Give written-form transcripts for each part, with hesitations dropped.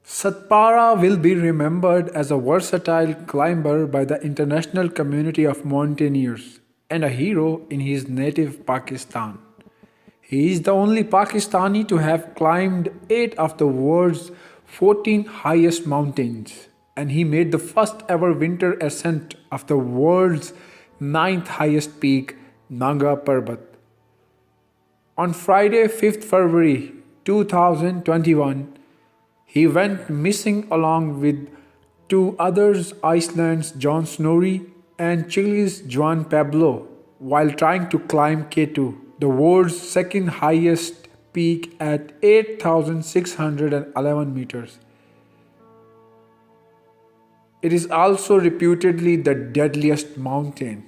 Satpara will be remembered as a versatile climber by the international community of mountaineers and a hero in his native Pakistan. He is the only Pakistani to have climbed 8 of the world's 14 highest mountains, and he made the first ever winter ascent of the world's ninth highest peak, Nanga Parbat. On Friday, 5th February 2021, he went missing along with two others, Iceland's John Snorri and Chile's Juan Pablo, while trying to climb K2, the world's second highest peak at 8,611 meters. It is also reputedly the deadliest mountain.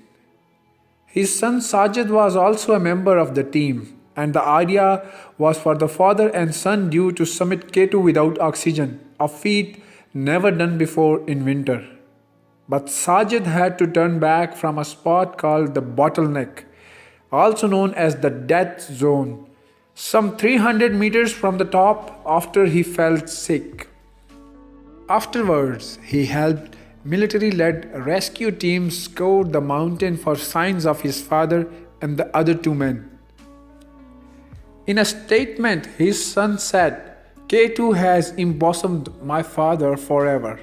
His son Sajid was also a member of the team, and the idea was for the father and son due to summit K2 without oxygen, a feat never done before in winter. But Sajid had to turn back from a spot called the bottleneck, also known as the death zone, some 300 meters from the top after he felt sick. Afterwards, he helped military-led rescue teams scour the mountain for signs of his father and the other two men. In a statement, his son said, K2 has embosomed my father forever.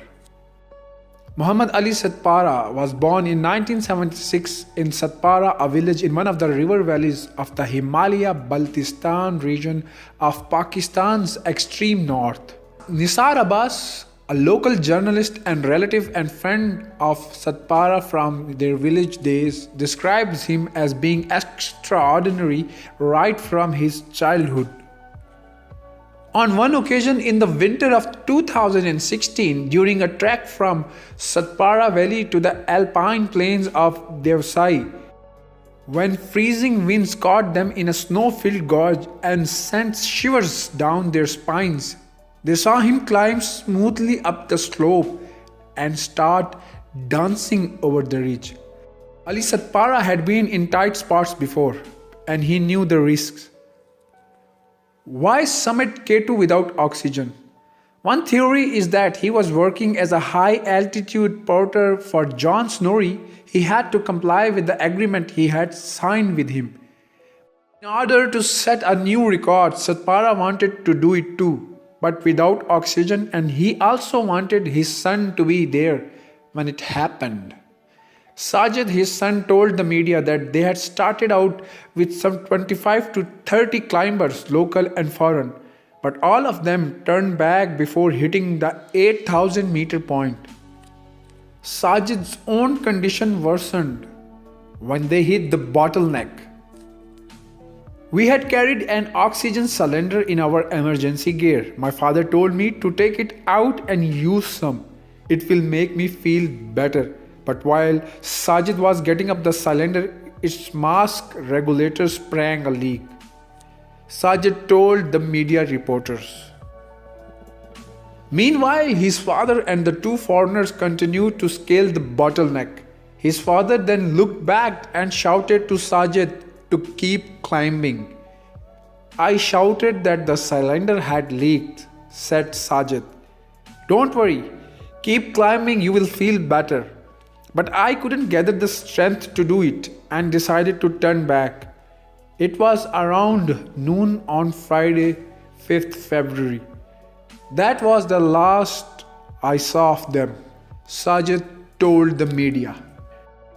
Muhammad Ali Sadpara was born in 1976 in Satpara, a village in one of the river valleys of the Himalaya Baltistan region of Pakistan's extreme north. Nisar Abbas, a local journalist and relative and friend of Satpara from their village days, describes him as being extraordinary right from his childhood. On one occasion in the winter of 2016, during a trek from Satpara Valley to the alpine plains of Devsai, when freezing winds caught them in a snow-filled gorge and sent shivers down their spines, they saw him climb smoothly up the slope and start dancing over the ridge. Ali Sadpara had been in tight spots before, and he knew the risks. Why summit K2 without oxygen? One theory is that he was working as a high-altitude porter for John Snorri. He had to comply with the agreement he had signed with him. In order to set a new record, Satpara wanted to do it too, but without oxygen, and he also wanted his son to be there when it happened. Sajid, his son, told the media that they had started out with some 25 to 30 climbers, local and foreign, but all of them turned back before hitting the 8,000 meter point. Sajid's own condition worsened when they hit the bottleneck. We had carried an oxygen cylinder in our emergency gear. My father told me to take it out and use some. It will make me feel better. But while Sajid was getting up the cylinder, its mask regulator sprang a leak. Sajid told the media reporters. Meanwhile, his father and the two foreigners continued to scale the bottleneck. His father then looked back and shouted to Sajid to keep climbing. I shouted that the cylinder had leaked, said Sajid. Don't worry, keep climbing, you will feel better. But I couldn't gather the strength to do it and decided to turn back. It was around noon on Friday, 5th February. That was the last I saw of them, Sajid told the media.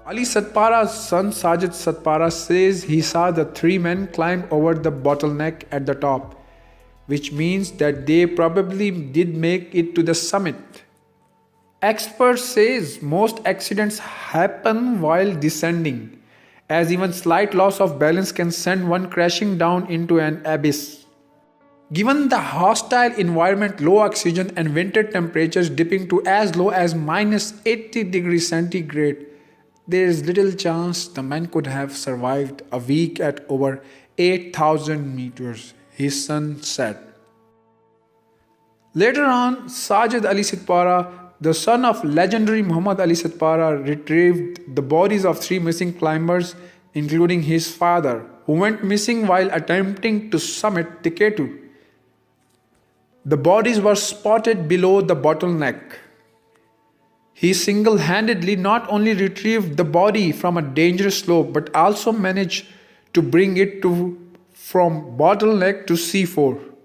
Ali Sadpara's son Sajid Sadpara says he saw the three men climb over the bottleneck at the top, which means that they probably did make it to the summit. Experts says most accidents happen while descending, as even slight loss of balance can send one crashing down into an abyss. Given the hostile environment, low oxygen and winter temperatures dipping to as low as minus 80 degrees centigrade, there is little chance the men could have survived a week at over 8,000 meters, his son said. Later on, Sajid Ali Sadpara, the son of legendary Muhammad Ali Sadpara, retrieved the bodies of three missing climbers, including his father, who went missing while attempting to summit the K2. The bodies were spotted below the bottleneck. He single handedly not only retrieved the body from a dangerous slope but also managed to bring it from bottleneck to C4.